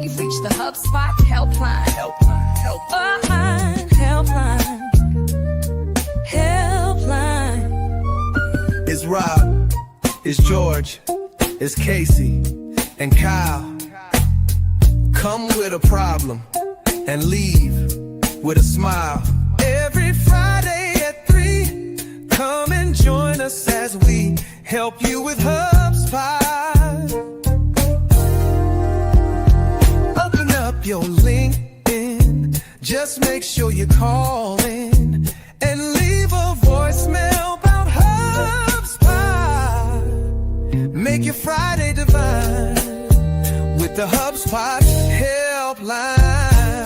You've reached the HubSpot Helpline. Helpline. It's Rob, it's George, it's Casey, and Kyle. Come with a problem and leave with a smile. Every Friday at 3, come and join us as we help you with HubSpot. Open up your LinkedIn, just make sure you call in and leave a voicemail about HubSpot. Make your Friday divine with the HubSpot Helpline.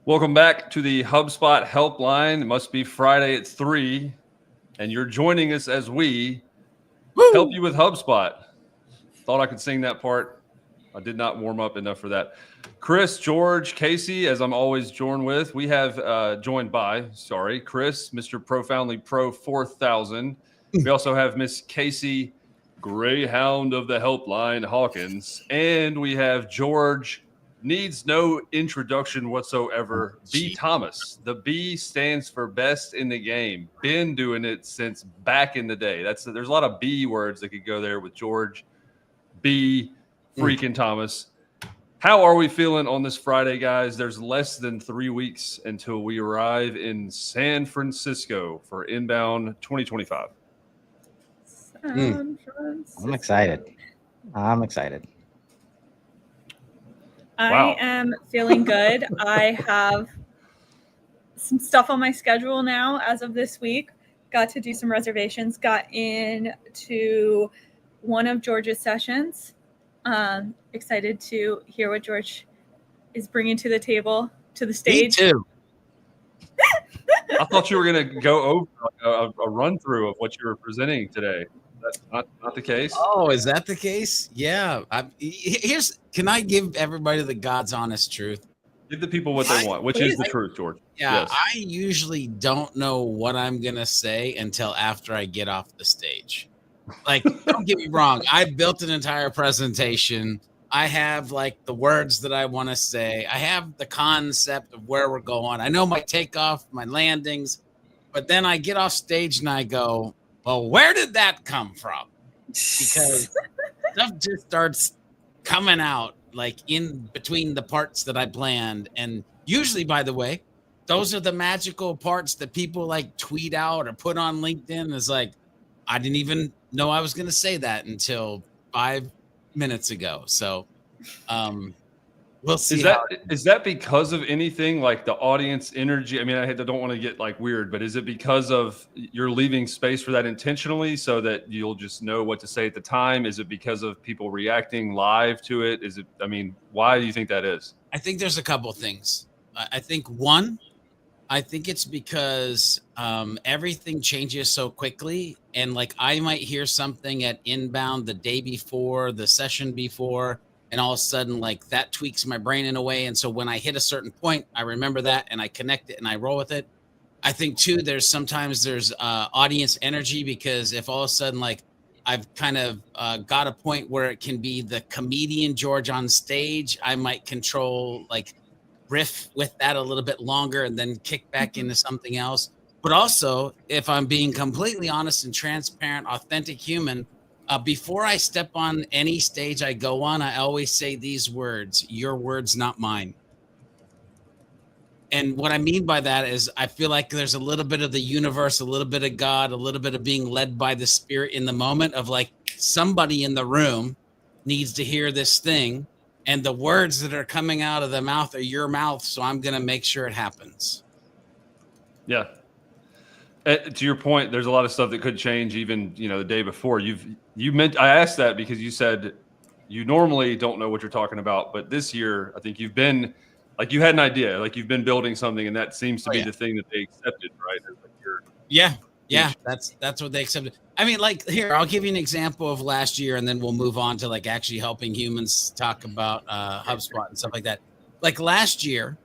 Welcome back to the HubSpot Helpline. It must be Friday at 3, and you're joining us as we help you with HubSpot. Thought I could sing that part. I did not warm up enough for that. Chris, George, Casey, as I'm always joined with, we have Chris, Mr. Profoundly Pro 4000. We also have Miss Casey, Greyhound of the Helpline, Hawkins, and we have George, needs no introduction whatsoever, B. Thomas. The B stands for best in the game. Been doing it since back in the day. There's a lot of B words that could go there with George, B, freaking Thomas. How are we feeling on this Friday, guys? There's less than 3 weeks until we arrive in San Francisco for Inbound 2025. I'm excited. Wow. I am feeling good. I have some stuff on my schedule now as of this week. Got to do some reservations. Got into one of George's sessions. Excited to hear what George is bringing to the table, to the stage. Me too. I thought you were going to go over a run through of what you were presenting today. That's not the case. Oh, is that the case? Yeah. Can I give everybody the God's honest truth? Give the people what they want, which is the truth, George. Yeah, Yes. I usually don't know what I'm going to say until after I get off the stage. Like, don't get me wrong. I built an entire presentation. I have like the words that I want to say. I have the concept of where we're going. I know my takeoff, my landings, but then I get off stage and I go, well, where did that come from? Because stuff just starts coming out like in between the parts that I planned. And usually, by the way, those are the magical parts that people like tweet out or put on LinkedIn. It's like, I didn't even know I was going to say that until 5 minutes ago. So we'll see. Is that because of anything like the audience energy? I mean, I don't want to get like weird, but is it because of you're leaving space for that intentionally so that you'll just know what to say at the time? Is it because of people reacting live to it? Why do you think that is? I think there's a couple of things. I think one, I think it's because everything changes so quickly. And like I might hear something at Inbound the day before, the session before, and all of a sudden like that tweaks my brain in a way. And so when I hit a certain point, I remember that and I connect it and I roll with it. I think too, there's audience energy, because if all of a sudden like I've kind of got a point where it can be the comedian George on stage, I might control like riff with that a little bit longer and then kick back into something else. But also, if I'm being completely honest and transparent, authentic human, before I step on any stage I go on, I always say these words: your words, not mine. And what I mean by that is I feel like there's a little bit of the universe, a little bit of God, a little bit of being led by the spirit in the moment of like somebody in the room needs to hear this thing. And the words that are coming out of the mouth are your mouth. So I'm going to make sure it happens. Yeah. To your point, there's a lot of stuff that could change even, the day before. I asked that because you said you normally don't know what you're talking about, but this year I think you've been like, you had an idea, like you've been building something, and that seems to be the thing that they accepted, right? Yeah, that's what they accepted. I mean, like here, I'll give you an example of last year, and then we'll move on to like actually helping humans talk about HubSpot and stuff like that. Like last year,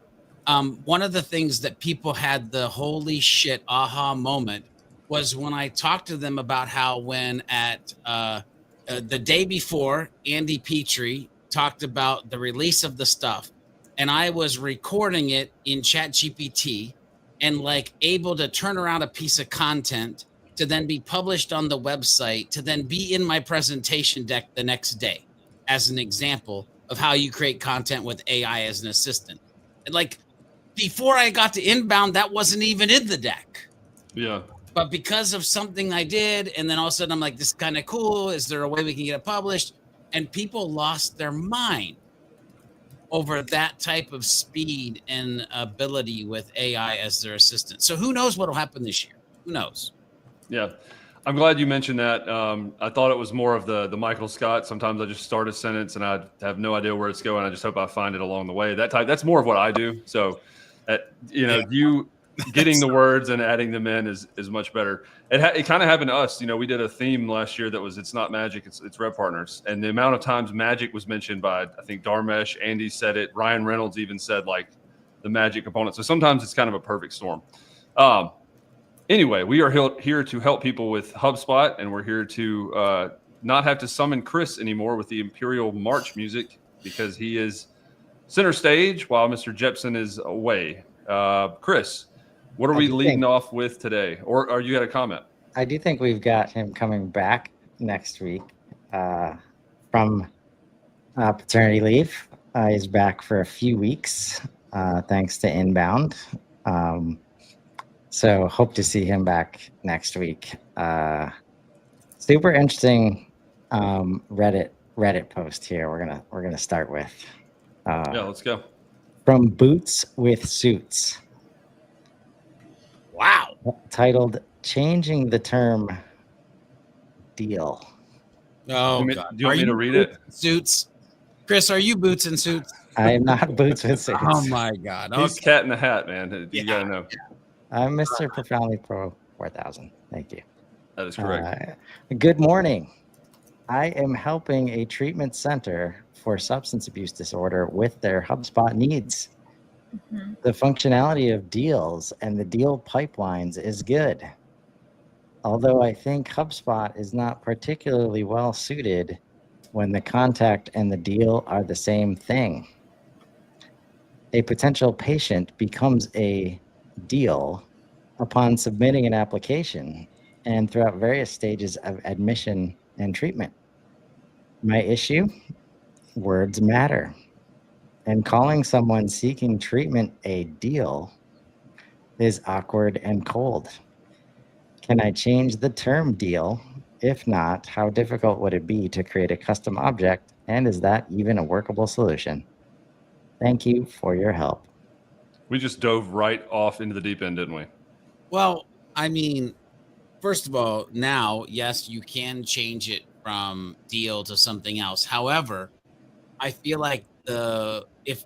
One of the things that people had the holy shit aha moment was when I talked to them about how when at the day before, Andy Petrie talked about the release of the stuff, and I was recording it in ChatGPT and like able to turn around a piece of content to then be published on the website, to then be in my presentation deck the next day, as an example of how you create content with AI as an assistant. And like before I got to inbound, that wasn't even in the deck. Yeah. But because of something I did, and then all of a sudden I'm like, this is kind of cool. Is there a way we can get it published? And people lost their mind over that type of speed and ability with AI as their assistant. So who knows what will happen this year? Who knows? Yeah. I'm glad you mentioned that. I thought it was more of the Michael Scott. Sometimes I just start a sentence and I have no idea where it's going. I just hope I find it along the way. That's more of what I do. So, you getting the words and adding them in is much better. It kind of happened to us. We did a theme last year that was it's not magic, it's Rev Partners. And the amount of times magic was mentioned by, I think, Dharmesh, Andy said it, Ryan Reynolds even said like the magic component. So sometimes it's kind of a perfect storm. Anyway, we are here to help people with HubSpot, and we're here to not have to summon Chris anymore with the Imperial March music because he is center stage while Mr. Jepson is away. Chris, what are we leading off with today? Or are you got a comment? I do think we've got him coming back next week from paternity leave. He's back for a few weeks thanks to Inbound. So hope to see him back next week. Super interesting Reddit post here. We're gonna start with. Yeah, let's go. From Boots with Suits. Wow. Titled "Changing the Term Deal." Oh, Do God. you want me to read it? Suits. Chris, are you Boots and Suits? I am not Boots with Suits. Oh, my God. He's Cat in the Hat, man. You got to know. I'm Mr. Profoundly Pro 4000. Thank you. That is correct. Good morning. I am helping a treatment center for substance abuse disorder with their HubSpot needs. Mm-hmm. The functionality of deals and the deal pipelines is good. Although I think HubSpot is not particularly well suited when the contact and the deal are the same thing. A potential patient becomes a deal upon submitting an application and throughout various stages of admission and treatment. My issue? Words matter. And calling someone seeking treatment a deal is awkward and cold. Can I change the term deal? If not, how difficult would it be to create a custom object? And is that even a workable solution? Thank you for your help. We just dove right off into the deep end, didn't we? Well, I mean, first of all, now, yes, you can change it from deal to something else. However, I feel like if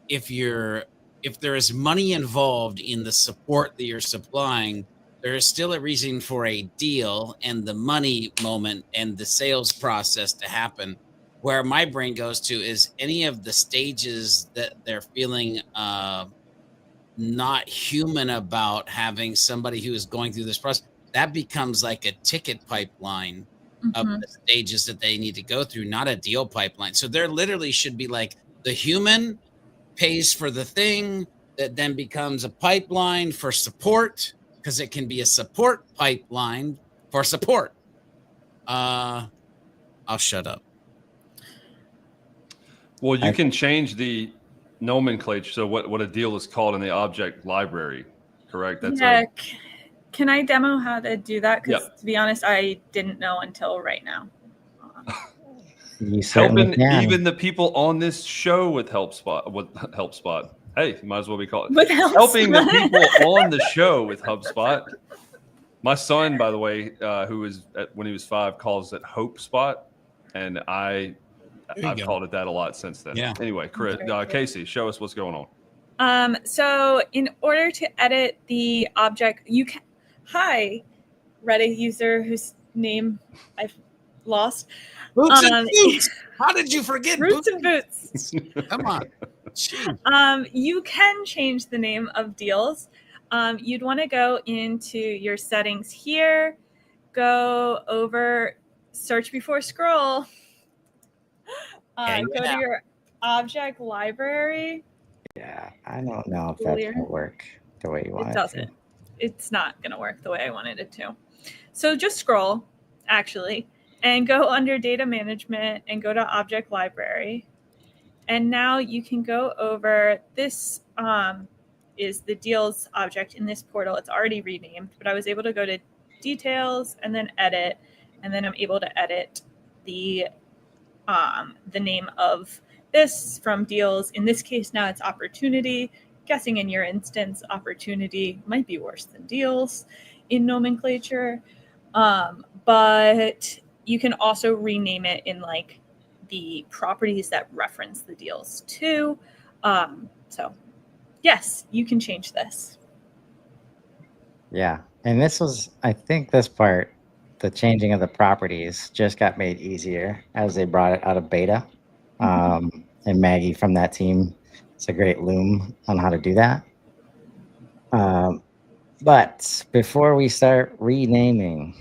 there is money involved in the support that you're supplying, there is still a reason for a deal and the money moment and the sales process to happen. Where my brain goes to is any of the stages that they're feeling not human about having somebody who is going through this process, that becomes like a ticket pipeline of the stages that they need to go through, not a deal pipeline. So there literally should be like the human pays for the thing that then becomes a pipeline for support, because it can be a support pipeline for support. I'll shut up. Well, you can change the nomenclature. So what a deal is called in the object library, correct? That's Can I demo how to do that? Because to be honest, I didn't know until right now. Helping even the people on this show with HelpSpot. Hey, might as well be called helping the people on the show with HubSpot. My son, by the way, who was when he was 5, calls it HopeSpot, and I've called it that a lot since then. Yeah. Anyway, Chris, Casey, show us what's going on. So in order to edit the object, you can. Hi, Reddit user whose name I've lost. Boots and Boots. How did you forget Roots and Boots? Come on. You can change the name of deals. You'd want to go into your settings here, go over search before scroll, go to your object library. Yeah, I don't know if that's gonna work the way you want it to. It doesn't. It's not going to work the way I wanted it to. So just scroll, actually, and go under data management and go to object library. And now you can go over this is the deals object in this portal. It's already renamed, but I was able to go to details and then edit, and then I'm able to edit the name of this from deals. In this case, now it's opportunity. Guessing in your instance, opportunity might be worse than deals in nomenclature, but you can also rename it in like the properties that reference the deals too. So yes, you can change this. Yeah, and this was, I think this part, the changing of the properties just got made easier as they brought it out of beta. And Maggie from that team, it's a great loom on how to do that. But before we start renaming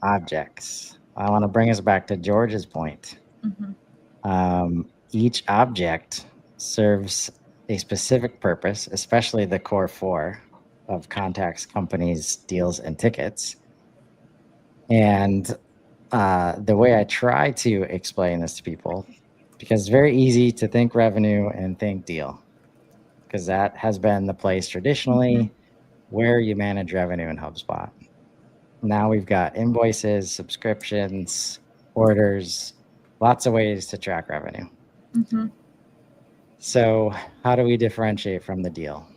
objects, I want to bring us back to George's point. Each object serves a specific purpose, especially the core 4 of contacts, companies, deals, and tickets. And the way I try to explain this to people, because it's very easy to think revenue and think deal, because that has been the place traditionally where you manage revenue in HubSpot. Now we've got invoices, subscriptions, orders, lots of ways to track revenue. So how do we differentiate from the deal?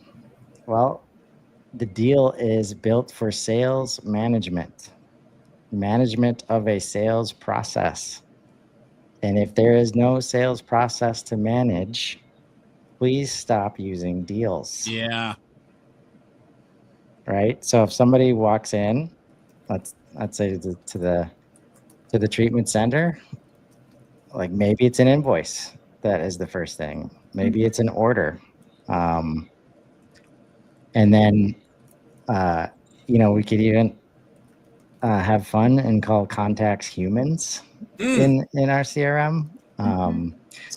Well, the deal is built for sales management of a sales process. And if there is no sales process to manage, please stop using deals. Yeah. Right. So if somebody walks in, let's say to the treatment center, like maybe it's an invoice that is the first thing. Maybe it's an order. And then, we could even have fun and call contacts humans in our CRM.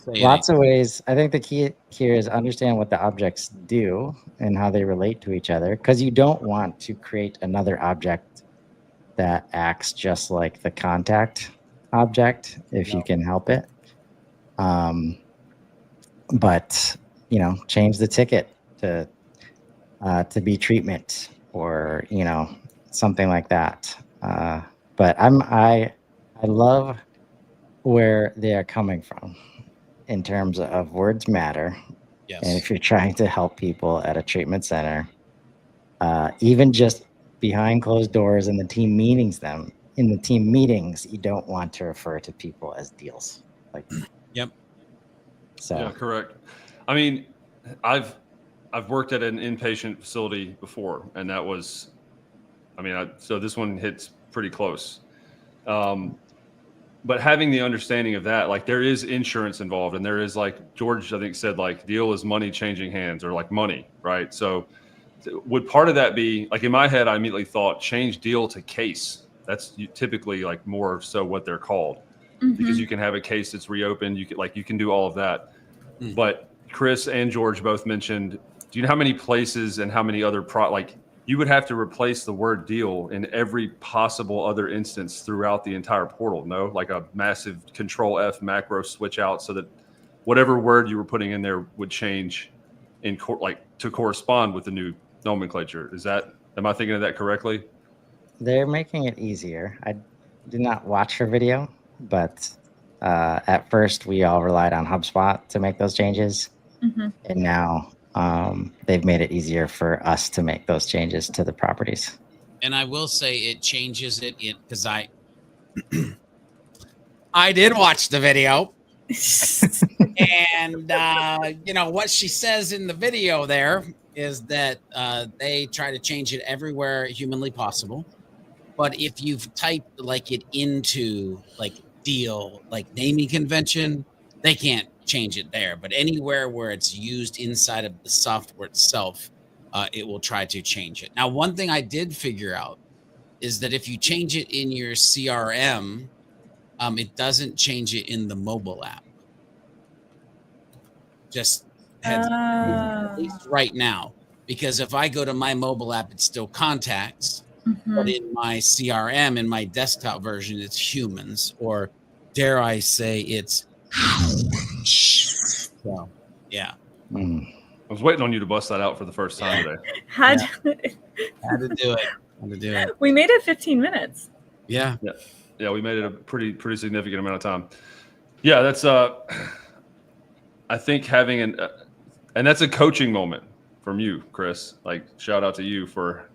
Lots of ways. I think the key here is understand what the objects do and how they relate to each other, because you don't want to create another object that acts just like the contact object if you can help it. But change the ticket to be treatment or something like that. But I love where they are coming from in terms of words matter. Yes. And if you're trying to help people at a treatment center, even just behind closed doors in the team meetings, you don't want to refer to people as deals. So yeah, correct. I mean, I've worked at an inpatient facility before, and that was, so this one hits pretty close. But having the understanding of that, like there is insurance involved, and there is, like George, I think, said, like deal is money changing hands, or like money, right? So would part of that be, like in my head, I immediately thought change deal to case. That's typically like more so what they're called, because you can have a case that's reopened. You can do all of that. But Chris and George both mentioned, do you know how many places and how many other you would have to replace the word deal in every possible other instance throughout the entire portal, no? Like a massive Control F macro switch out so that whatever word you were putting in there would change to correspond with the new nomenclature. Am I thinking of that correctly? They're making it easier. I did not watch her video, but at first we all relied on HubSpot to make those changes. And now they've made it easier for us to make those changes to the properties. And I will say it changes it because I did watch the video. And what she says in the video there is that they try to change it everywhere humanly possible. But if you've typed it into deal, like naming convention, they can't change it there. But anywhere where it's used inside of the software itself, it will try to change it. Now, one thing I did figure out is that if you change it in your CRM, it doesn't change it in the mobile app. Just heads at least right now, because if I go to my mobile app, it's still contacts, but in my CRM, in my desktop version, it's humans, or dare I say, it's so yeah. I was waiting on you to bust that out for the first time today. Had to do it. Had to do it. We made it 15 minutes. Yeah. Yeah, we made it a pretty significant amount of time. Yeah, that's I think having and that's a coaching moment from you, Chris. Like, shout out to you for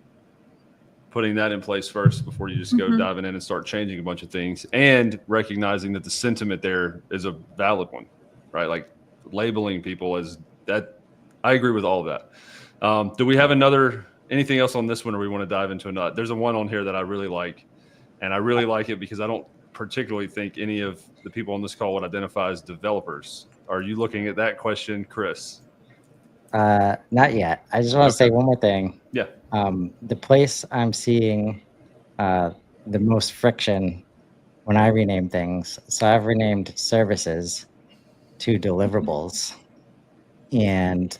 putting that in place first before you just go diving in and start changing a bunch of things, and recognizing that the sentiment there is a valid one, right? Like, labeling people as that. I agree with all of that. Do we have anything else on this one, or we want to dive into another? There's a one on here that I really like, and I really like it because I don't particularly think any of the people on this call would identify as developers. Are you looking at that question, Chris? Not yet. I just want to say one more thing. Yeah. The place I'm seeing the most friction when I rename things. So I've renamed services to deliverables, and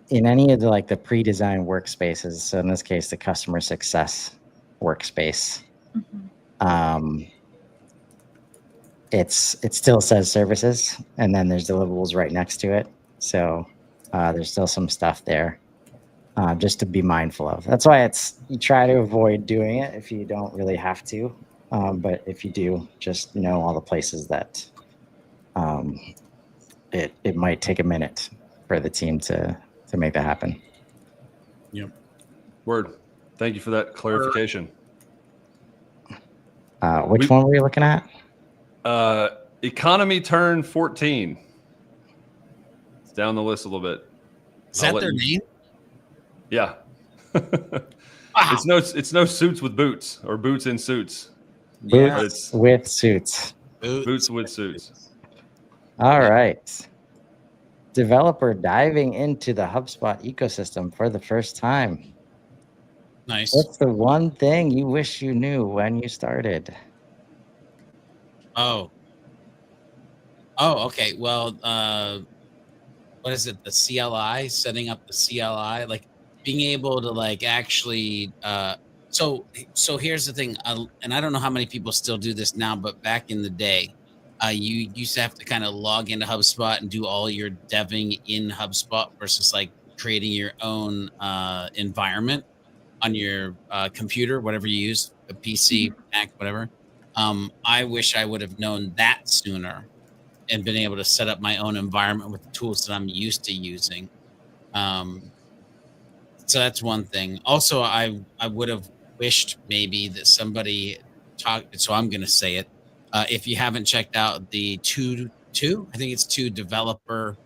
in any of the pre-designed workspaces, so in this case, the customer success workspace, it still says services, and then there's deliverables right next to it. So there's still some stuff there just to be mindful of. That's why you try to avoid doing it if you don't really have to. But if you do, just know all the places that it might take a minute for the team to make that happen. Yep. Word. Thank you for that clarification. Which one were you looking at? Economy turn 14. It's down the list a little bit. Is that their name? Yeah. Wow. It's no suits with boots, or boots in suits. Boots with suits. Boots with suits. All right. Developer diving into the HubSpot ecosystem for the first time. Nice. What's the one thing you wish you knew when you started? Oh, okay. Well, what is it? The CLI, setting up the CLI, like being able to actually, so here's the thing. And I don't know how many people still do this now, but back in the day, you used to have to kind of log into HubSpot and do all your deving in HubSpot versus creating your own environment on your computer, whatever you use, a PC, Mac, whatever. I wish I would have known that sooner and been able to set up my own environment with the tools that I'm used to using. So that's one thing. Also, I would have wished maybe that somebody talked. So I'm going to say it. If you haven't checked out the two, I think it's 2 developer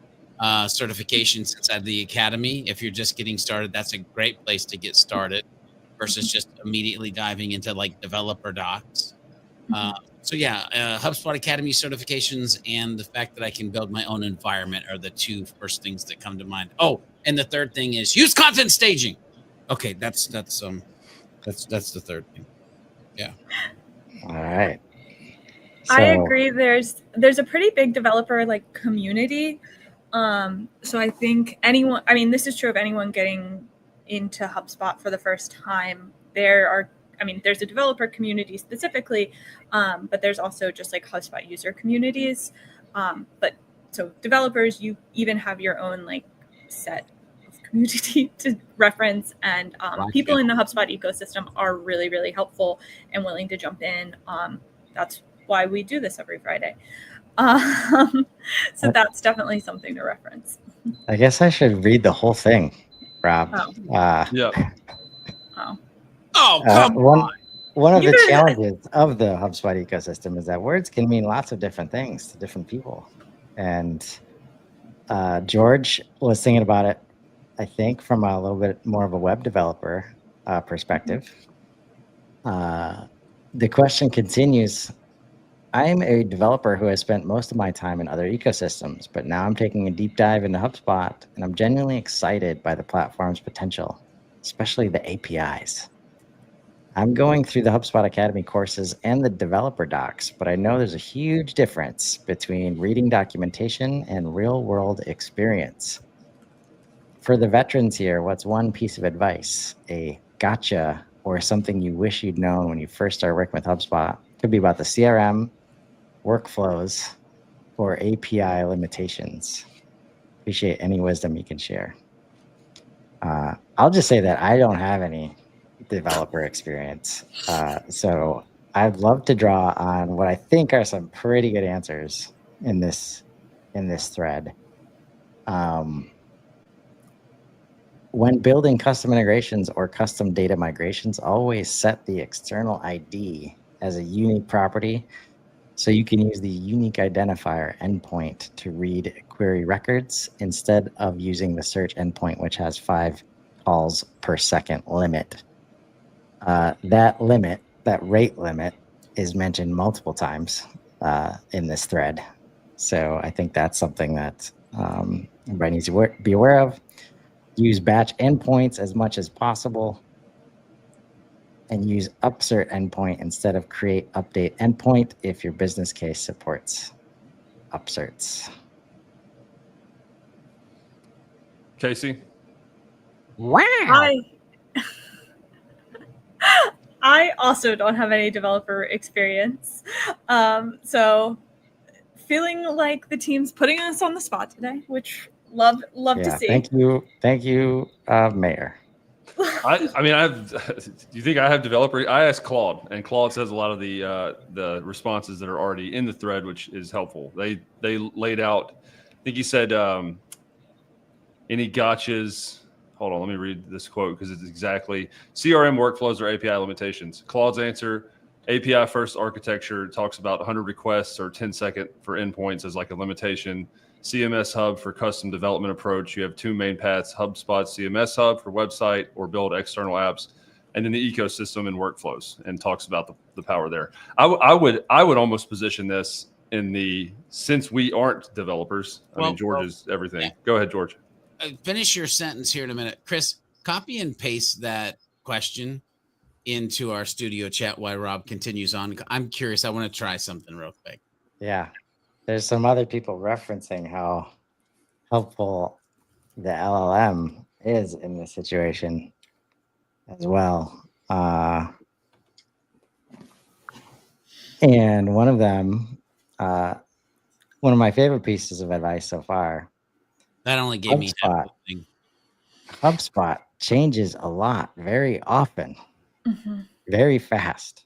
certifications inside the academy. If you're just getting started, that's a great place to get started versus just immediately diving into developer docs. So yeah, HubSpot Academy certifications and the fact that I can build my own environment are the 2 first things that come to mind. Oh, and the third thing is use content staging. Okay, that's the third thing. Yeah. All right. I agree. There's a pretty big developer community. So I think this is true of anyone getting into HubSpot for the first time. There's a developer community specifically, but there's also just HubSpot user communities. But so developers, you even have your own set of community to reference, and people in the HubSpot ecosystem are really, really helpful and willing to jump in. That's why we do this every Friday. So that's definitely something to reference. I guess I should read the whole thing, Rob. Yeah. Oh, come on. One of the challenges of the HubSpot ecosystem is that words can mean lots of different things to different people. And George was thinking about it, I think, from a little bit more of a web developer perspective. The question continues, I'm a developer who has spent most of my time in other ecosystems, but now I'm taking a deep dive into HubSpot, and I'm genuinely excited by the platform's potential, especially the APIs. I'm going through the HubSpot Academy courses and the developer docs, but I know there's a huge difference between reading documentation and real-world experience. For the veterans here, what's one piece of advice, a gotcha, or something you wish you'd known when you first started working with HubSpot? Could be about the CRM, workflows, or API limitations. Appreciate any wisdom you can share. I'll just say that I don't have any developer experience. So I'd love to draw on what I think are some pretty good answers in this thread. When building custom integrations or custom data migrations, always set the external ID as a unique property, so you can use the unique identifier endpoint to read query records instead of using the search endpoint, which has 5 calls per second limit. That rate limit is mentioned multiple times in this thread. So I think that's something that everybody needs to be aware of. Use batch endpoints as much as possible, and use upsert endpoint instead of create update endpoint if your business case supports upserts. Casey? Wow. I also don't have any developer experience. So feeling like the team's putting us on the spot today, which love to see. Thank you, Mayor. I mean, do you think I have developer? I asked Claude, and Claude says a lot of the responses that are already in the thread, which is helpful. They laid out. I think he said any gotchas. Hold on, let me read this quote because it's exactly CRM workflows or API limitations. Claude's answer: API first architecture talks about 100 requests or 10 second for endpoints as like a limitation. CMS Hub for custom development approach. You have 2 main paths: HubSpot CMS Hub for website or build external apps, and then the ecosystem and workflows, and talks about the power there. I would almost position this in since we aren't developers. I mean, George is everything. Yeah. Go ahead, George. Finish your sentence here in a minute. Chris, copy and paste that question into our studio chat while Rob continues on. I'm curious. I want to try something real quick. Yeah. There's some other people referencing how helpful the LLM is in this situation as well. And one of them, one of my favorite pieces of advice so far. That only gave me HubSpot changes a lot very often, very fast.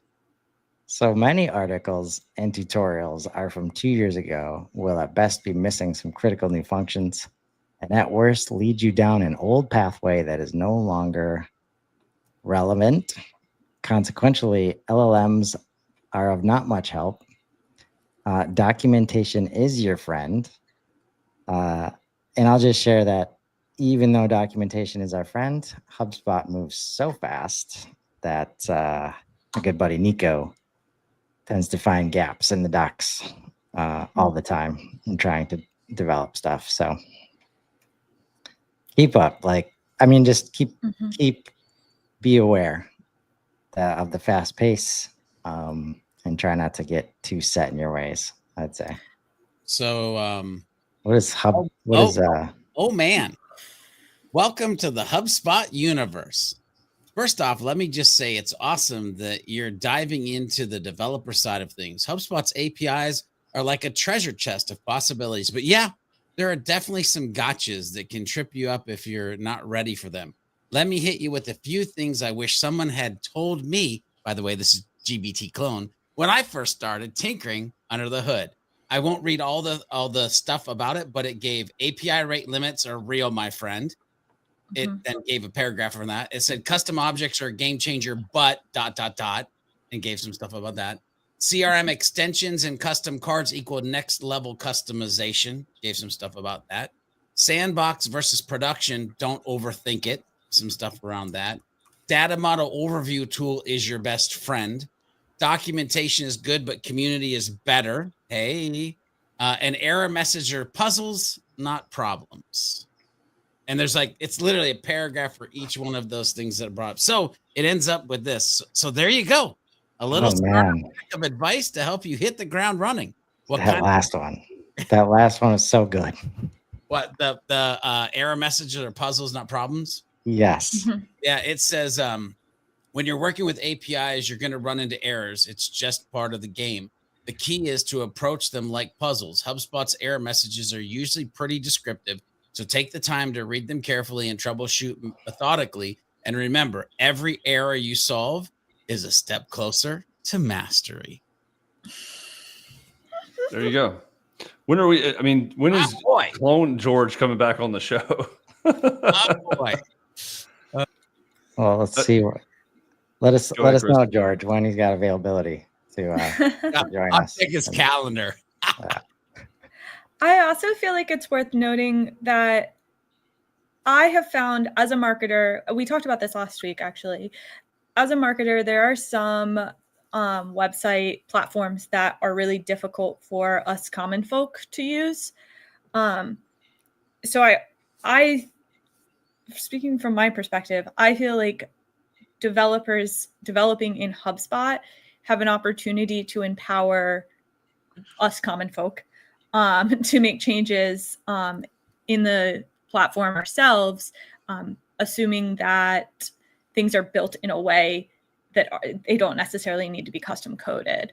So many articles and tutorials are from 2 years ago, will at best be missing some critical new functions, and at worst lead you down an old pathway that is no longer relevant. Consequently, LLMs are of not much help. Documentation is your friend. And I'll just share that even though documentation is our friend, HubSpot moves so fast that a good buddy, Nico, tends to find gaps in the docs all the time in trying to develop stuff. So keep up. Just be aware of the fast pace and try not to get too set in your ways, I'd say. So what is Hub? Oh man. Welcome to the HubSpot universe. First off, let me just say it's awesome that you're diving into the developer side of things. HubSpot's APIs are like a treasure chest of possibilities. But yeah, there are definitely some gotchas that can trip you up if you're not ready for them. Let me hit you with a few things I wish someone had told me. By the way, this is GBT clone. When I first started tinkering under the hood, I won't read all the stuff about it, but it gave API rate limits are real, my friend. It then gave a paragraph from that. It said custom objects are a game changer, but ... and gave some stuff about that. CRM extensions and custom cards equal next level customization. Gave some stuff about that. Sandbox versus production. Don't overthink it. Some stuff around that. Data model overview tool is your best friend. Documentation is good, but community is better. Hey, an error message or puzzles, not problems. And there's like, it's literally a paragraph for each one of those things that are brought up. So it ends up with this. So there you go. A little man, of advice to help you hit the ground running. That last one was so good. What the error messages or puzzles, not problems? Yes. Yeah, it says when you're working with APIs, you're going to run into errors. It's just part of the game. The key is to approach them like puzzles. HubSpot's error messages are usually pretty descriptive, so take the time to read them carefully and troubleshoot methodically. And remember, every error you solve is a step closer to mastery. There you go. When are we? I mean, when is Clone George coming back on the show? Boy. Well, let's see. Let us know, George, when he's got availability to join I'll us. check his calendar. I also feel like it's worth noting that I have found as a marketer, we talked about this last week actually. As a marketer, there are some website platforms that are really difficult for us common folk to use. So I, speaking from my perspective, I feel like developers developing in HubSpot have an opportunity to empower us common folk to make changes in the platform ourselves, assuming that things are built in a way that they don't necessarily need to be custom coded.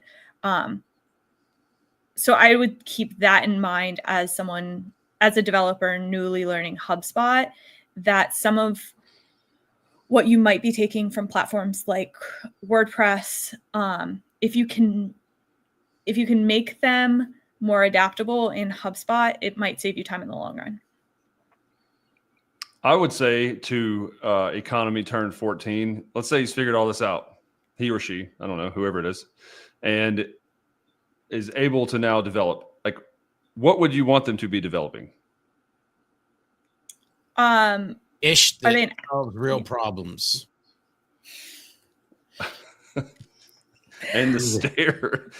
So I would keep that in mind as someone, as a developer newly learning HubSpot, that some of what you might be taking from platforms like WordPress, if you can make them more adaptable in HubSpot, it might save you time in the long run. I would say to Economy Turn 14, let's say he's figured all this out, he or she, I don't know, whoever it is, and is able to now develop. Like, what would you want them to be developing? Ish that solves real problems. And the stare.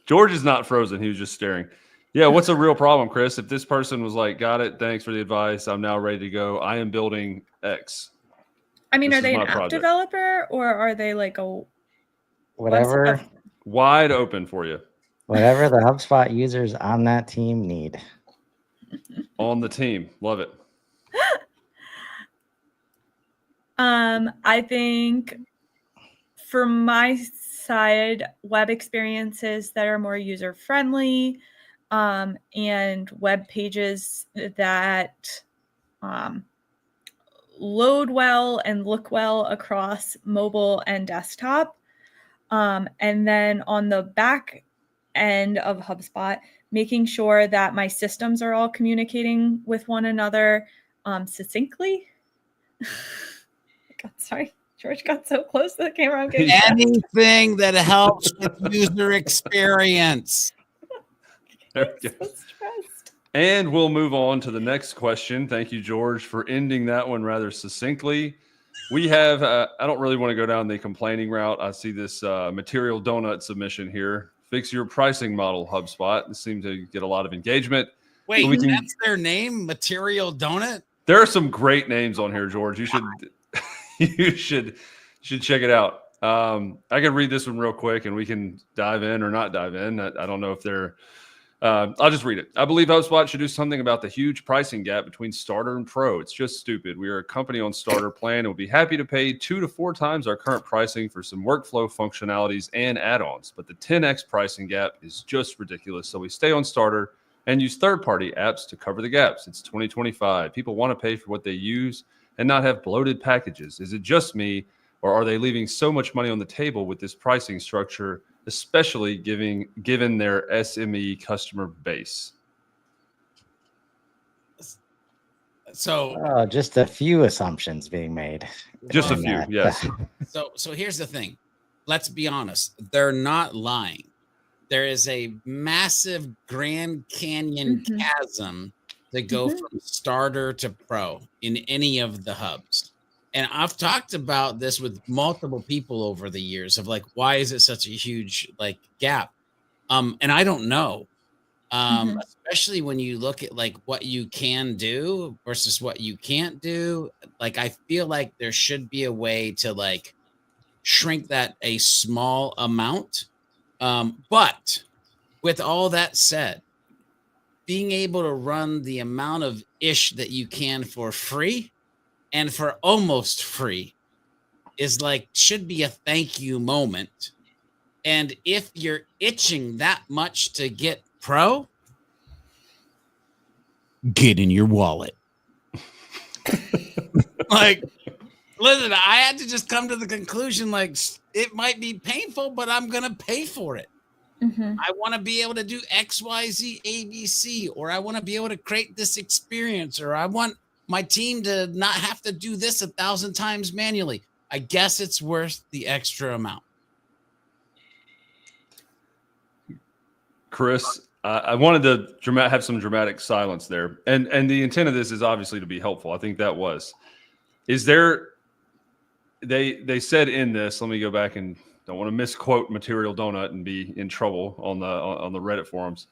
George is not frozen. He was just staring. Yeah, what's a real problem, Chris? If this person was like, got it, thanks for the advice, I'm now ready to go, I am building X. I mean, are they an app developer or are they like a whatever? Wide open for you. Whatever the HubSpot users on that team need. On the team. Love it. I think for my side, web experiences that are more user-friendly, and web pages that load well and look well across mobile and desktop. And then on the back end of HubSpot, making sure that my systems are all communicating with one another succinctly. God, sorry. George got so close to the camera. I'm getting anything that helps with user experience. There we go. And we'll move on to the next question. Thank you, George, for ending that one rather succinctly. We have, I don't really want to go down the complaining route. I see this material donut submission here. Fix your pricing model, HubSpot. This seems to get a lot of engagement. Wait, that's their name? Material Donut? There are some great names on here, George. You should you should check it out. I can read this one real quick and we can dive in or not dive in. I don't know if they're I'll just read it. I believe HubSpot should do something about the huge pricing gap between Starter and Pro. It's just stupid. We are a company on Starter plan and we'll be happy to pay 2 to 4 times our current pricing for some workflow functionalities and add-ons. But the 10x pricing gap is just ridiculous. So we stay on Starter and use third-party apps to cover the gaps. It's 2025. People want to pay for what they use and not have bloated packages. Is it just me, or are they leaving so much money on the table with this pricing structure, especially given their SME customer base? So just a few assumptions being made. Just a few, yes. So here's the thing. Let's be honest. They're not lying. There is a massive Grand Canyon chasm to go from Starter to Pro in any of the hubs. And I've talked about this with multiple people over the years of like, why is it such a huge like gap? And I don't know. Especially when you look at like what you can do versus what you can't do. Like, I feel like there should be a way to like shrink that a small amount. But with all that said, being able to run the amount of ish that you can for free and for almost free is like, should be a thank you moment. And if you're itching that much to get pro, get in your wallet. Like, listen, I had to just come to the conclusion, like, it might be painful, but I'm going to pay for it. I want to be able to do X, Y, Z, A, B, C, or I want to be able to create this experience, or I want my team to not have to do this 1,000 times manually. I guess it's worth the extra amount. Chris, I wanted to have some dramatic silence there, and the intent of this is obviously to be helpful. I think that was. Is there? They said in this. Let me go back and don't want to misquote Material Donut and be in trouble on the Reddit forums.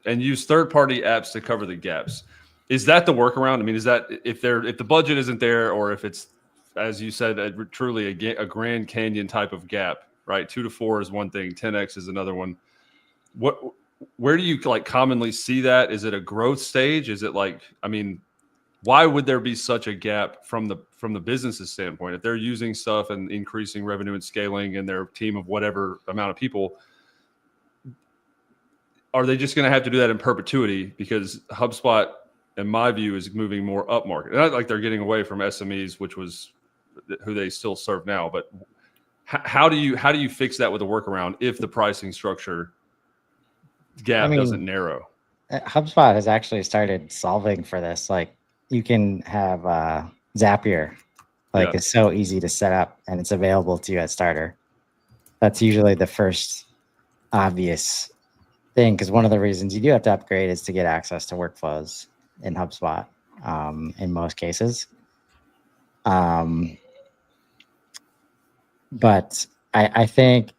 And use third-party apps to cover the gaps. Is that the workaround? I mean, is that if the budget isn't there, or if it's, as you said, truly a Grand Canyon type of gap? Right, 2 to 4 is one thing, 10x is another one. Where do you like commonly see that? Is it a growth stage? Is it like, I mean, why would there be such a gap from the business's standpoint if they're using stuff and increasing revenue and scaling and their team of whatever amount of people? Are they just going to have to do that in perpetuity? Because HubSpot, in my view, is moving more up market. Not like they're getting away from SMEs, which was who they still serve now, but how do you fix that with a workaround if the pricing structure gap doesn't narrow? HubSpot has actually started solving for this. Like, you can have Zapier. Like, it's so easy to set up, and it's available to you at Starter. That's usually the first obvious thing, because one of the reasons you do have to upgrade is to get access to workflows in HubSpot in most cases. But I think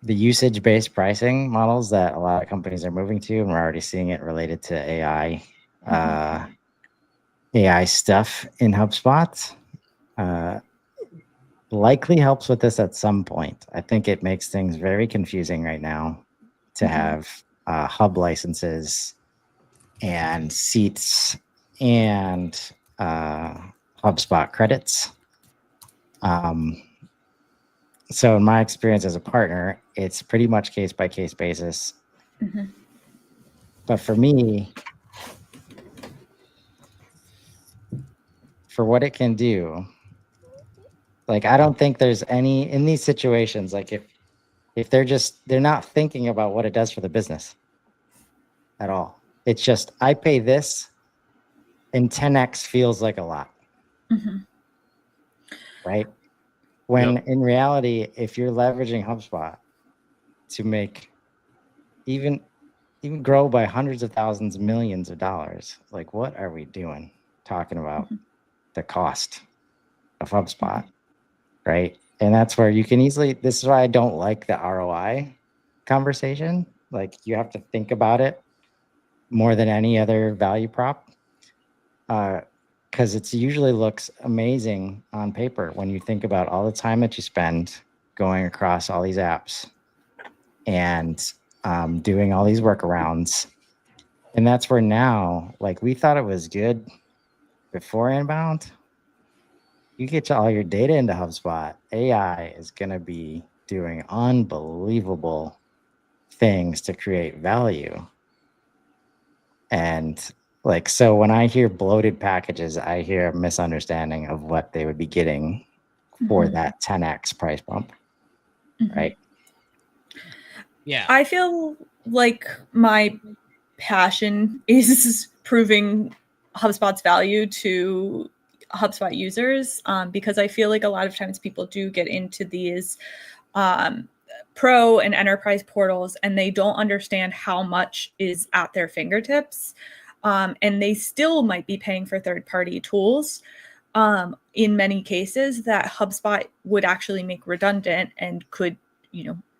the usage-based pricing models that a lot of companies are moving to, and we're already seeing it related to AI, AI stuff in HubSpot, likely helps with this at some point. I think it makes things very confusing right now to have hub licenses and seats and HubSpot credits. So in my experience as a partner, it's pretty much case by case basis. But for me, for what it can do, like, I don't think there's any in these situations, like if they're not thinking about what it does for the business at all. It's just, I pay this and 10x feels like a lot. Right? When in reality, if you're leveraging HubSpot to make even grow by hundreds of thousands, millions of dollars, like, what are we doing talking about the cost of HubSpot, right? And that's where you can easily, this is why I don't like the ROI conversation. Like, you have to think about it more than any other value prop. Because it usually looks amazing on paper when you think about all the time that you spend going across all these apps and doing all these workarounds. And that's where now, like, we thought it was good before inbound. You get all your data into HubSpot, AI is going to be doing unbelievable things to create value. And like, so when I hear bloated packages, I hear a misunderstanding of what they would be getting for that 10x price bump, right? Yeah. I feel like my passion is proving HubSpot's value to HubSpot users, because I feel like a lot of times people do get into these pro and enterprise portals and they don't understand how much is at their fingertips. And they still might be paying for third-party tools in many cases that HubSpot would actually make redundant and could,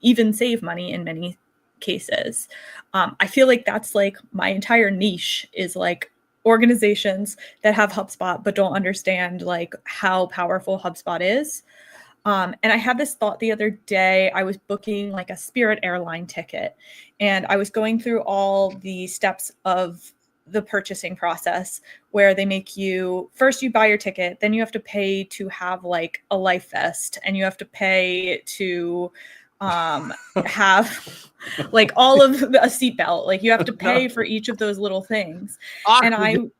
even save money in many cases. I feel like that's like my entire niche is like organizations that have HubSpot but don't understand like how powerful HubSpot is. And I had this thought the other day. I was booking like a Spirit airline ticket, and I was going through all the steps of the purchasing process where they make you first you buy your ticket, then you have to pay to have like a life vest, and you have to pay to have like all of a seatbelt. Like you have to pay for each of those little things. And I only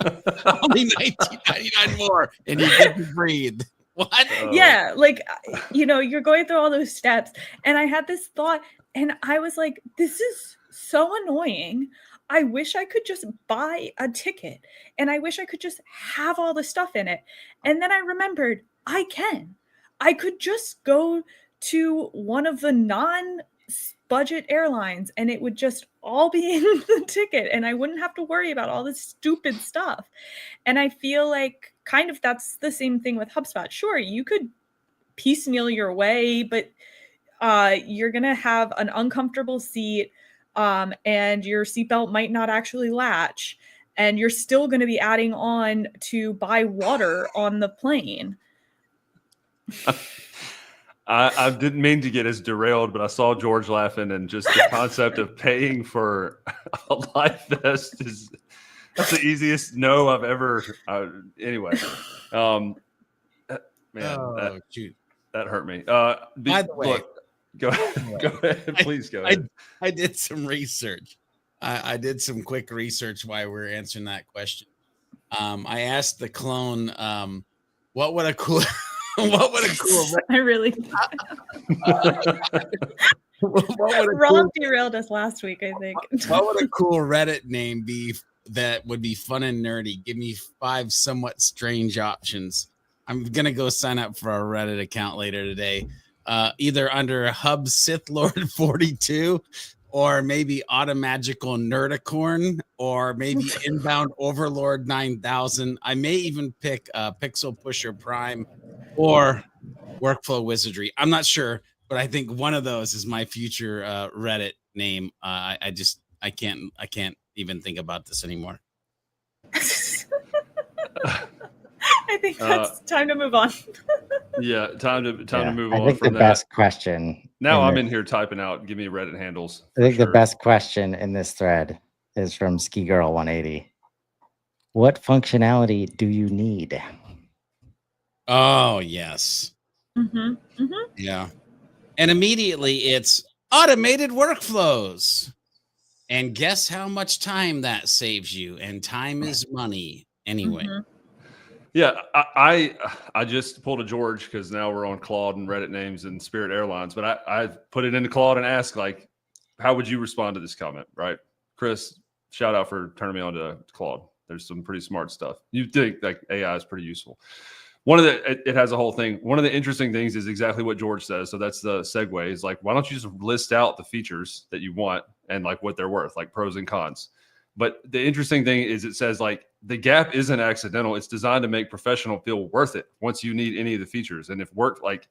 $19.99 more, and you get to breathe. What? Yeah, like you're going through all those steps, and I had this thought, and I was like, this is so annoying. I wish I could just buy a ticket, and I wish I could just have all the stuff in it. And then I remembered I could just go to one of the non-budget airlines, and it would just all be in the ticket, and I wouldn't have to worry about all this stupid stuff. And I feel like kind of that's the same thing with HubSpot. Sure, you could piecemeal your way, but you're going to have an uncomfortable seat, and your seatbelt might not actually latch, and you're still going to be adding on to buy water on the plane. I didn't mean to get as derailed, but I saw George laughing, and just the concept of paying for a life vest that's the easiest no I've ever. Anyway, man, that hurt me. By the way, go ahead, please go ahead. I did some research. I did some quick research while we were answering that question. I asked the clone, what would a cool I really Rob derailed us last week, I think. What would a cool Reddit name be that would be fun and nerdy? Give me 5 somewhat strange options. I'm gonna go sign up for a Reddit account later today. Either under Hub Sith Lord 42, or maybe Automagical Nerdicorn, or maybe Inbound Overlord 9000. I may even pick Pixel Pusher Prime or Workflow Wizardry. I'm not sure, but I think one of those is my future Reddit name. I can't even think about this anymore. I think that's time to move on. Yeah, time to move on. I think from the that. best question. Now I'm in here typing out. Give me Reddit handles. I think the best question in this thread is from Ski Girl 180. What functionality do you need? Oh yes. Yeah, and immediately it's automated workflows. And guess how much time that saves you? And time is money anyway. Yeah, I just pulled a George because now we're on Claude and Reddit names and Spirit Airlines, but I put it into Claude and asked, like, how would you respond to this comment, right? Chris, shout out for turning me on to Claude. There's some pretty smart stuff. You think like AI is pretty useful. It has a whole thing. One of the interesting things is exactly what George says. So that's the segue, is like, why don't you just list out the features that you want and like what they're worth, like pros and cons. But the interesting thing is it says like the gap isn't accidental. It's designed to make professional feel worth it once you need any of the features. And if work, like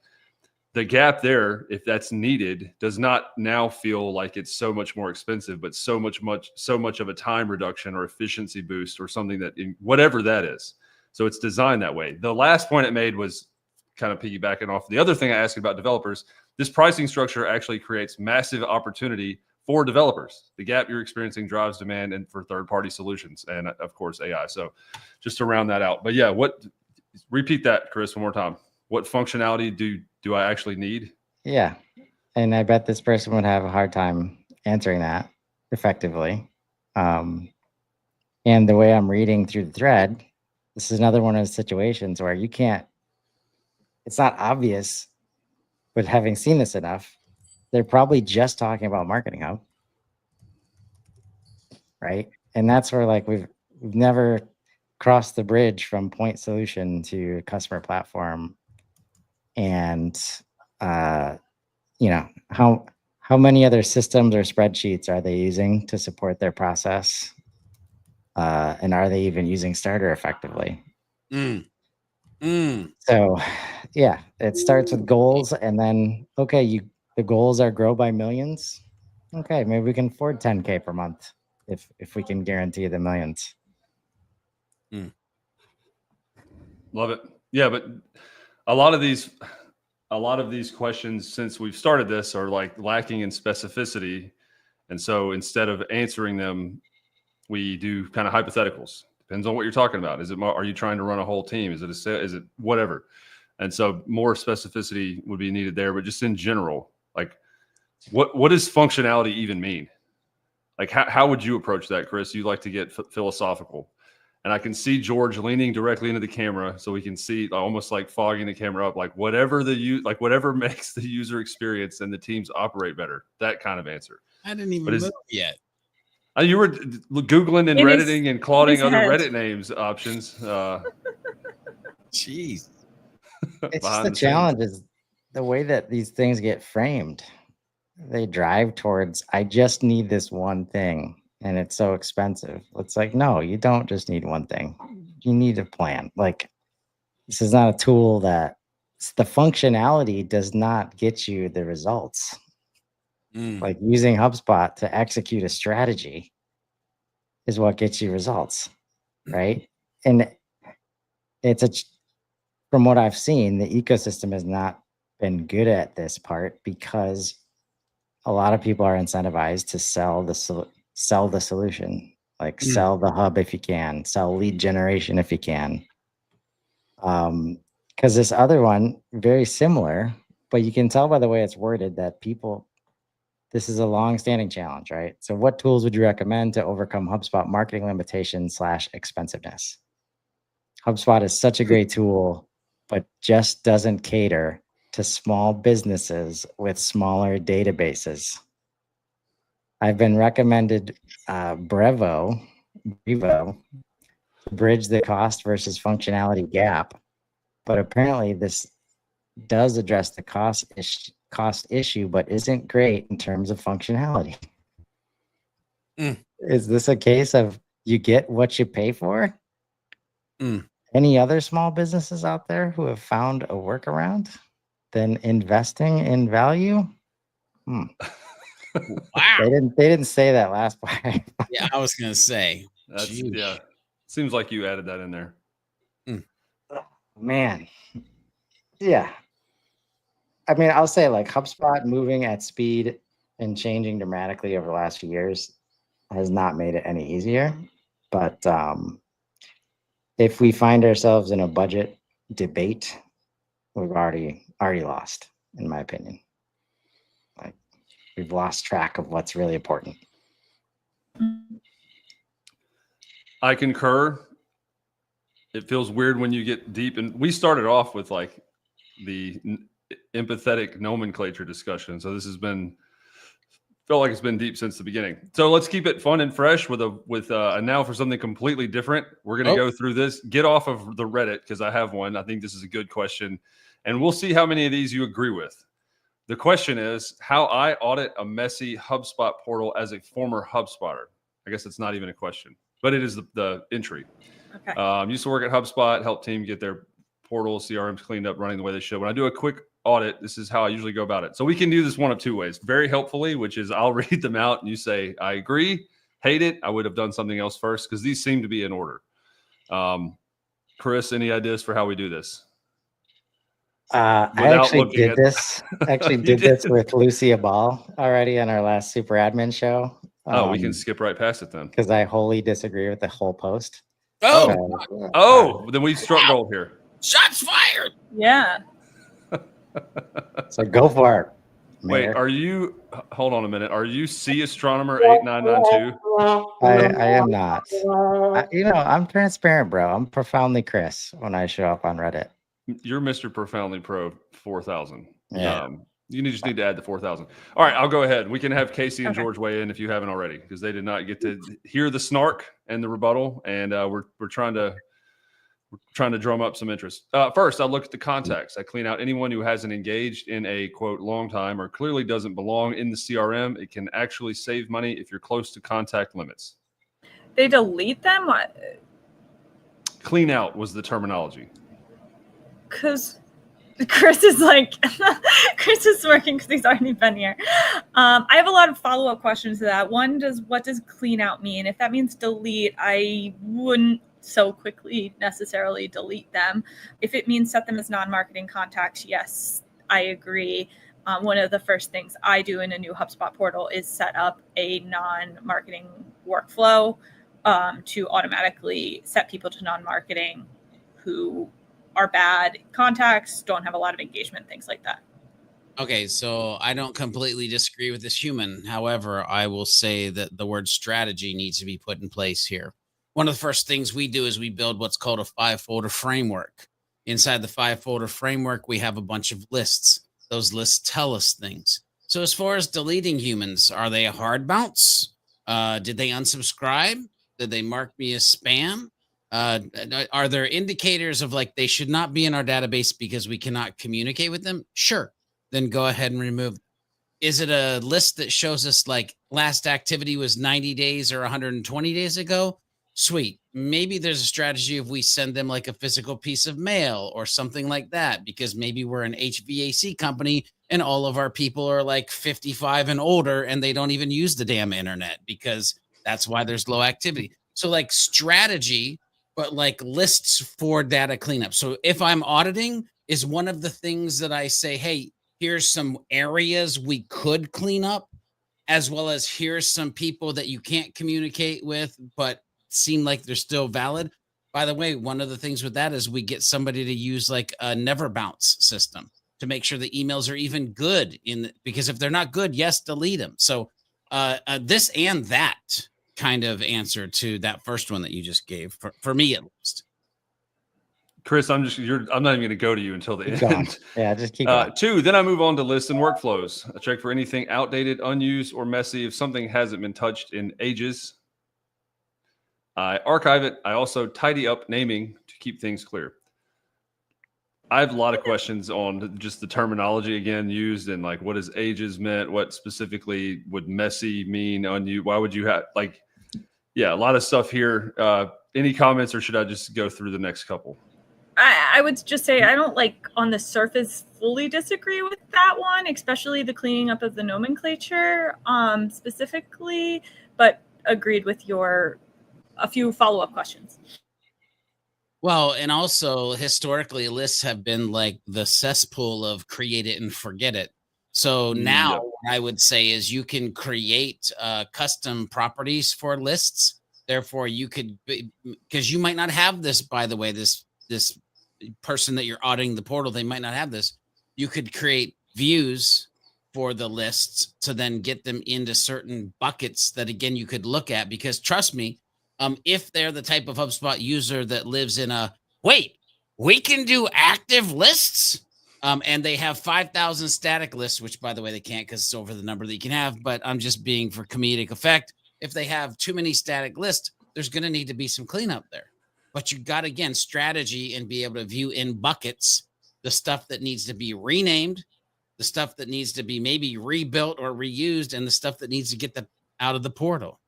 the gap there, if that's needed, does not now feel like it's so much more expensive, but so much of a time reduction or efficiency boost or something that whatever that is. So it's designed that way. The last point it made was kind of piggybacking off the other thing I asked about developers. This pricing structure actually creates massive opportunity for developers. The gap you're experiencing drives demand and for third-party solutions and of course AI. So just to round that out. But yeah, repeat that, Chris, one more time. What functionality do I actually need? Yeah. And I bet this person would have a hard time answering that effectively. And the way I'm reading through the thread, this is another one of those situations where it's not obvious, but having seen this enough, they're probably just talking about Marketing Hub, right? And that's where like we've never crossed the bridge from point solution to customer platform. And how how many other systems or spreadsheets are they using to support their process? And are they even using Starter effectively? So, yeah, it starts with goals, and then the goals are grow by millions. Okay, maybe we can afford 10K per month if we can guarantee the millions. Love it. Yeah, but a lot of these questions since we've started this are like lacking in specificity, and so instead of answering them, we do kind of hypotheticals. Depends on what you're talking about. Are you trying to run a whole team? Is it whatever? And so more specificity would be needed there. But just in general, like what does functionality even mean? Like how would you approach that, Chris? You like to get philosophical. And I can see George leaning directly into the camera, so we can see almost like fogging the camera up, like whatever makes the user experience and the teams operate better. That kind of answer. I didn't even move yet. You were Googling and Redditing and clauding other Reddit names options. Jeez. It's just the challenge is the way that these things get framed. They drive towards, I just need this one thing, and it's so expensive. It's like, no, you don't just need one thing. You need a plan. Like, this is not a tool that the functionality does not get you the results. Like using HubSpot to execute a strategy is what gets you results, right? And from what I've seen, the ecosystem has not been good at this part because a lot of people are incentivized to sell the solution, like sell the hub if you can, sell lead generation if you can. Because this other one, very similar, but you can tell by the way it's worded that this is a long-standing challenge, right? So what tools would you recommend to overcome HubSpot marketing limitations / expensiveness? HubSpot is such a great tool, but just doesn't cater to small businesses with smaller databases. I've been recommended Brevo to bridge the cost versus functionality gap, but apparently this does address the cost issue, but isn't great in terms of functionality. Is this a case of you get what you pay for? Any other small businesses out there who have found a workaround than investing in value? Wow. They didn't say that last part. Yeah, I was gonna say. Yeah. Seems like you added that in there. Man. Yeah. I mean, I'll say like HubSpot moving at speed and changing dramatically over the last few years has not made it any easier. But if we find ourselves in a budget debate, we've already lost, in my opinion. Like, we've lost track of what's really important. I concur. It feels weird when you get deep, and we started off with like the empathetic nomenclature discussion. So this has felt like it's been deep since the beginning. So let's keep it fun and fresh with now for something completely different. We're going to go through this, get off of the Reddit because I have one. I think this is a good question, and we'll see how many of these you agree with. The question is how I audit a messy HubSpot portal as a former HubSpotter. I guess it's not even a question, but it is the entry. Okay. Used to work at HubSpot, help team get their portal CRMs cleaned up, running the way they should. When I do a quick audit, this is how I usually go about it. So we can do this one of two ways. Very helpfully, which is I'll read them out and you say, I agree, hate it, I would have done something else first, because these seem to be in order. Chris, any ideas for how we do this? I actually did this with Lucia Ball already on our last Super Admin show. We can skip right past it then. Because I wholly disagree with the whole post. Then we struck gold here. Shots fired. Yeah. So go for it. Wait, hold on a minute. Are you C Astronomer 8992? I am not. I'm transparent, bro. I'm profoundly Chris when I show up on Reddit. You're Mr. Profoundly Pro 4000. Yeah. You just need to add the 4,000. All right, I'll go ahead. We can have Casey and George weigh in if you haven't already, because they did not get to hear the snark and the rebuttal, and we're trying to We're trying to drum up some interest. First, I look at the context. I clean out anyone who hasn't engaged in a quote long time or clearly doesn't belong in the CRM. It can actually save money if you're close to contact limits. They delete them? What? Clean out was the terminology. Because Chris is like, Chris is working because he's already been here. I have a lot of follow-up questions to that. One, what does clean out mean? If that means delete, I wouldn't so quickly necessarily delete them. If it means set them as non-marketing contacts, yes, I agree. One of the first things I do in a new HubSpot portal is set up a non-marketing workflow to automatically set people to non-marketing who are bad contacts, don't have a lot of engagement, things like that. Okay, so I don't completely disagree with this human. However, I will say that the word strategy needs to be put in place here. One of the first things we do is we build what's called a 5-folder framework. Inside the 5-folder framework, we have a bunch of lists. Those lists tell us things. So as far as deleting humans, are they a hard bounce? Did they unsubscribe? Did they mark me as spam? Are there indicators of like they should not be in our database because we cannot communicate with them? Sure. Then go ahead and remove them. Is it a list that shows us like last activity was 90 days or 120 days ago? Sweet. Maybe there's a strategy if we send them like a physical piece of mail or something like that, because maybe we're an HVAC company and all of our people are like 55 and older and they don't even use the damn internet because that's why there's low activity. So like strategy, but like lists for data cleanup. So if I'm auditing, is one of the things that I say, hey, here's some areas we could clean up, as well as here's some people that you can't communicate with, but seem like they're still valid. By the way, one of the things with that is we get somebody to use like a never bounce system to make sure the emails are even good because if they're not good, yes, delete them. So this and that kind of answer to that first one that you just gave for me at least. Chris, I'm not even going to go to you until the end. Yeah, just keep going. 2, then I move on to lists and workflows. I check for anything outdated, unused, or messy. If something hasn't been touched in ages, I archive it. I also tidy up naming to keep things clear. I have a lot of questions on just the terminology again used and like what is ages meant, what specifically would messy mean on you? Why would you have like, yeah, a lot of stuff here. Any comments or should I just go through the next couple? I would just say I don't like on the surface fully disagree with that one, especially the cleaning up of the nomenclature specifically, but agreed with a few follow-up questions. Well, and also historically lists have been like the cesspool of create it and forget it. So now what I would say is you can create custom properties for lists. Therefore you could, because you might not have this, by the way, this person that you're auditing the portal, they might not have this. You could create views for the lists to then get them into certain buckets that again, you could look at, because trust me, if they're the type of HubSpot user that lives in we can do active lists, and they have 5,000 static lists, which by the way, they can't because it's over the number that you can have, but I'm just being for comedic effect. If they have too many static lists, there's going to need to be some cleanup there. But you got, again, strategy and be able to view in buckets the stuff that needs to be renamed, the stuff that needs to be maybe rebuilt or reused, and the stuff that needs to get out of the portal.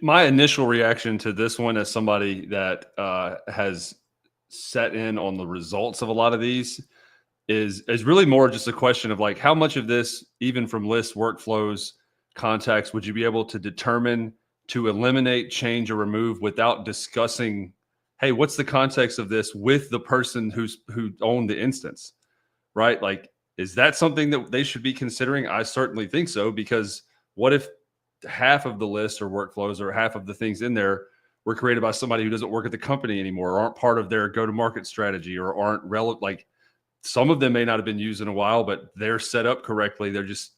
My initial reaction to this one as somebody that has set in on the results of a lot of these is really more just a question of like, how much of this, even from lists, workflows, contacts, would you be able to determine to eliminate, change, or remove without discussing, hey, what's the context of this with the person who owned the instance, right? Like, is that something that they should be considering? I certainly think so, because what if half of the list or workflows or half of the things in there were created by somebody who doesn't work at the company anymore, or aren't part of their go-to-market strategy, or aren't relevant? Like, some of them may not have been used in a while, but they're set up correctly. They're just,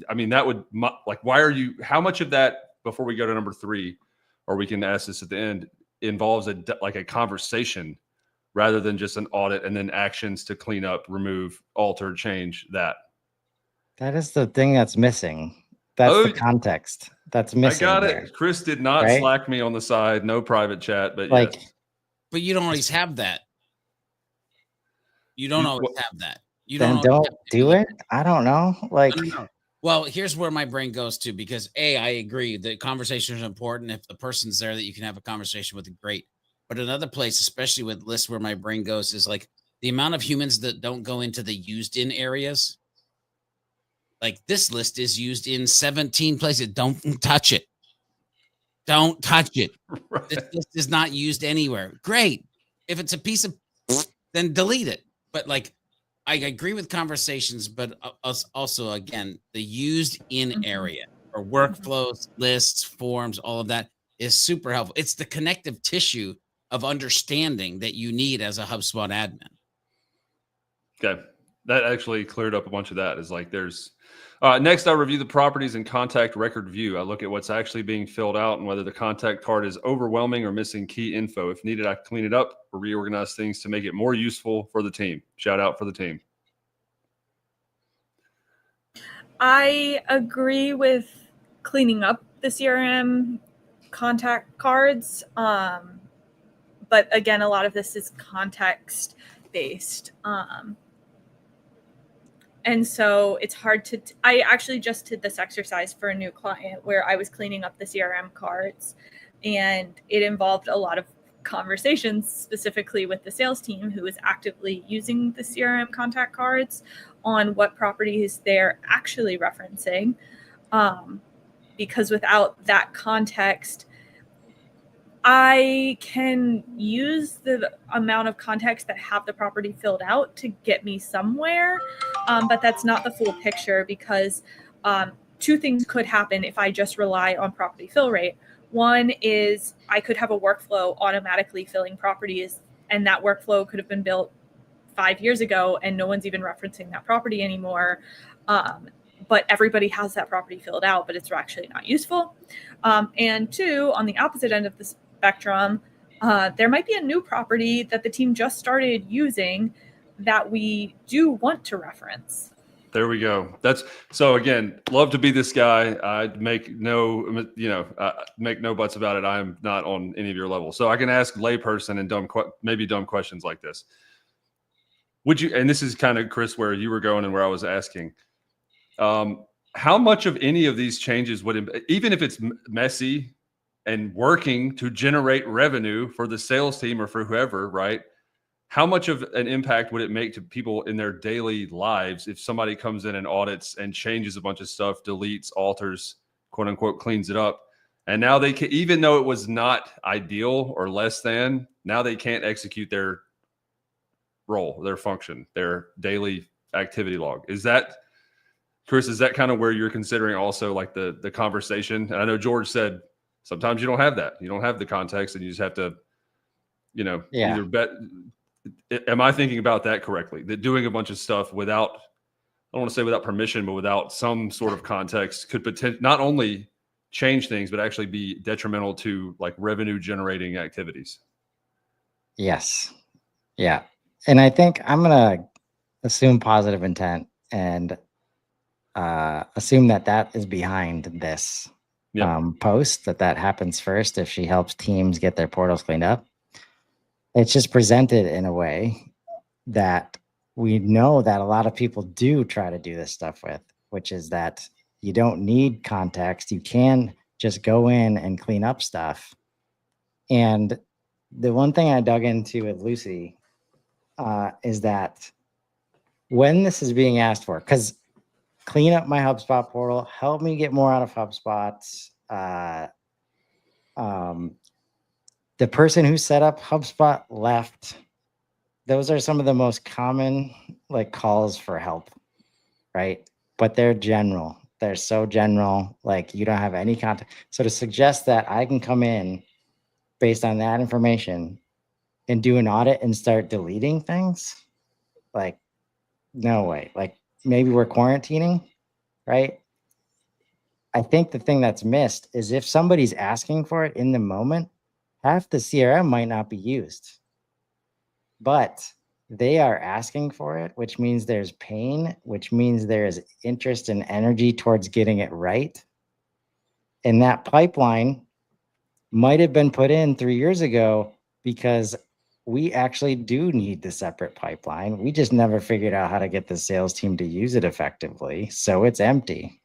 I mean, that would, like, why are you, how much of that, before we go to number 3, or we can ask this at the end, involves a conversation rather than just an audit and then actions to clean up, remove, alter, change that? That is the thing that's missing. That's the context that's missing. I got it. Chris did not slack me on the side. No private chat, but like, yes. But you don't always have that. You don't You- always what- have that. You Then don't always don't have do it. I don't know. Like, No. Well, here's where my brain goes to, because I agree that conversation is important. If the person's there that you can have a conversation with, great. But another place, especially with lists, where my brain goes is like the amount of humans that don't go into the used in areas. Like this list is used in 17 places. Don't touch it. Don't touch it. Right. This list is not used anywhere. Great. If it's a piece of, then delete it. But like, I agree with conversations, but also, again, the used in area or workflows, lists, forms, all of that is super helpful. It's the connective tissue of understanding that you need as a HubSpot admin. Okay. That actually cleared up a bunch of that. Is like there's next I review the properties and contact record view. I look at what's actually being filled out and whether the contact card is overwhelming or missing key info. If needed, I clean it up or reorganize things to make it more useful for the team. Shout out for the team. I agree with cleaning up the CRM contact cards. But again, a lot of this is context based. And so it's hard to, I actually just did this exercise for a new client where I was cleaning up the CRM cards, and it involved a lot of conversations specifically with the sales team who is actively using the CRM contact cards on what properties they're actually referencing. Because without that context, I can use the amount of context that have the property filled out to get me somewhere, but that's not the full picture, because two things could happen if I just rely on property fill rate. One is I could have a workflow automatically filling properties, and that workflow could have been built 5 years ago and no one's even referencing that property anymore. But everybody has that property filled out, but it's actually not useful. And two, on the opposite end of the spectrum, there might be a new property that the team just started using that we do want to reference. There we go. That's so again, love to be this guy. I make no, make no buts about it. I'm not on any of your levels. So I can ask layperson and maybe dumb questions like this. Would you, and this is kind of Chris, where you were going and where I was asking, how much of any of these changes would, even if it's messy and working to generate revenue for the sales team or for whoever, right? How much of an impact would it make to people in their daily lives if somebody comes in and audits and changes a bunch of stuff, deletes, alters, quote unquote, cleans it up? And now they can, even though it was not ideal or less than, now they can't execute their role, their function, their daily activity log. Is that, Chris, is that kind of where you're considering also like the conversation? And I know George said sometimes you don't have that. You don't have the context and you just have to, either bet. Am I thinking about that correctly? That doing a bunch of stuff without, I don't want to say without permission, but without some sort of context could potentially not only change things, but actually be detrimental to like revenue generating activities. yes. Yeah. And I think I'm going to assume positive intent and assume that is behind this post, that happens first if she helps teams get their portals cleaned up. It's just presented in a way that we know that a lot of people do try to do this stuff with, which is that you don't need context. You can just go in and clean up stuff. And the one thing I dug into with Lucy is that when this is being asked for, because clean up my HubSpot portal, help me get more out of HubSpot. The person who set up HubSpot left. Those are some of the most common like calls for help, right? But they're general. They're so general, like you don't have any context. So to suggest that I can come in based on that information and do an audit and start deleting things, like no way. Like maybe we're quarantining, right? I think the thing that's missed is if somebody's asking for it in the moment, half the CRM might not be used, but they are asking for it, which means there's pain, which means there's interest and energy towards getting it right. And that pipeline might have been put in 3 years ago because we actually do need the separate pipeline. We just never figured out how to get the sales team to use it effectively. So it's empty,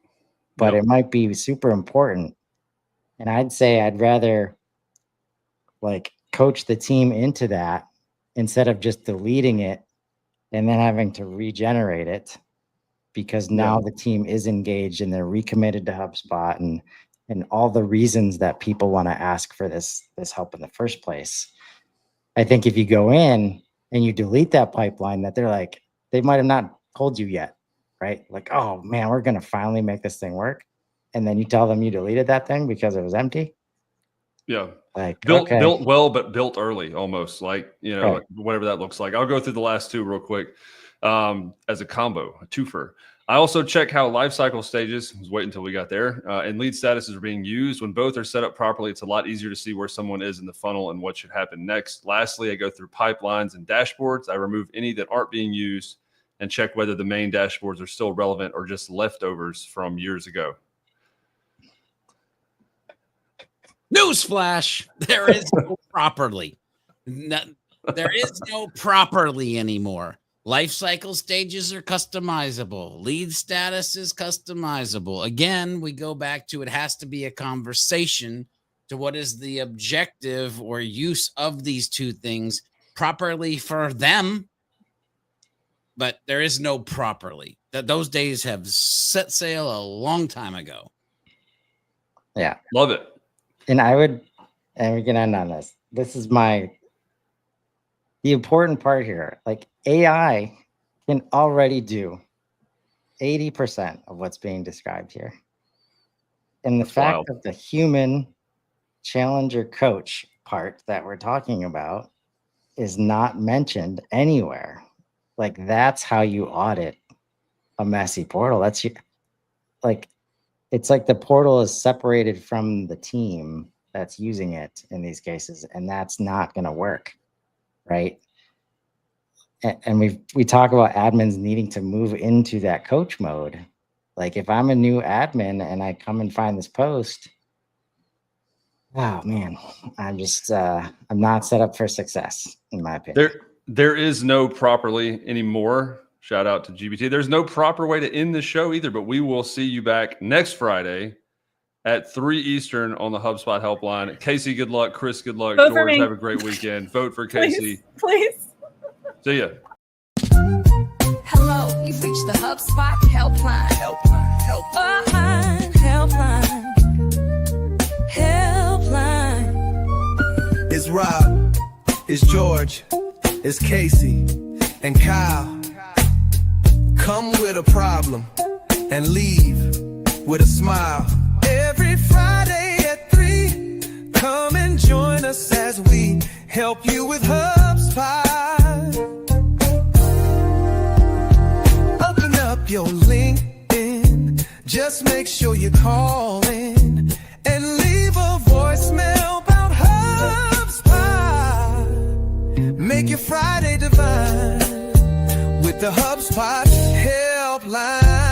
but Yep. it might be super important. And I'd say I'd rather like coach the team into that instead of just deleting it and then having to regenerate it, because now the team is engaged and they're recommitted to HubSpot and all the reasons that people want to ask for this help in the first place. I think if you go in and you delete that pipeline, that they're like, they might have not told you yet, right? Like, oh man, we're going to finally make this thing work. And then you tell them you deleted that thing because it was empty. Yeah. Like Built well, but built early almost, like, Right. whatever that looks like. I'll go through the last two real quick as a combo, a twofer. I also check how life cycle stages, I was waiting until we got there, and lead statuses are being used. When both are set up properly, it's a lot easier to see where someone is in the funnel and what should happen next. Lastly, I go through pipelines and dashboards. I remove any that aren't being used and check whether the main dashboards are still relevant or just leftovers from years ago. Newsflash: there is no properly. There is no properly anymore. Life cycle stages are customizable. Lead status is customizable. Again, we go back to it has to be a conversation to what is the objective or use of these two things properly for them. But there is no properly. Those days have set sail a long time ago. Yeah. Love it. And and we can end on this. This is the important part here. Like AI can already do 80% of what's being described here. And the fact wild. of the human challenger coach part that we're talking about is not mentioned anywhere. Like that's how you audit a messy portal. It's like the portal is separated from the team that's using it in these cases, and that's not going to work, right? And we talk about admins needing to move into that coach mode. Like if I'm a new admin and I come and find this post, oh man, I'm just I'm not set up for success in my opinion. There is no properly anymore. Shout out to GBT. There's no proper way to end the show either, but we will see you back next Friday at 3 Eastern on the HubSpot helpline. Casey, good luck. Chris, good luck. Vote for George, me. have a great weekend. Vote for Casey. Please. See ya. Hello, you've reached the HubSpot Helpline. Helpline. Helpline. It's Rob, it's George, it's Casey, and Kyle. Come with a problem and leave with a smile. Every Friday at 3, come and join us as we help you with HubSpot. Open up your LinkedIn, just make sure you call in and leave a voicemail about HubSpot. Make your Friday divine with the HubSpot helpline.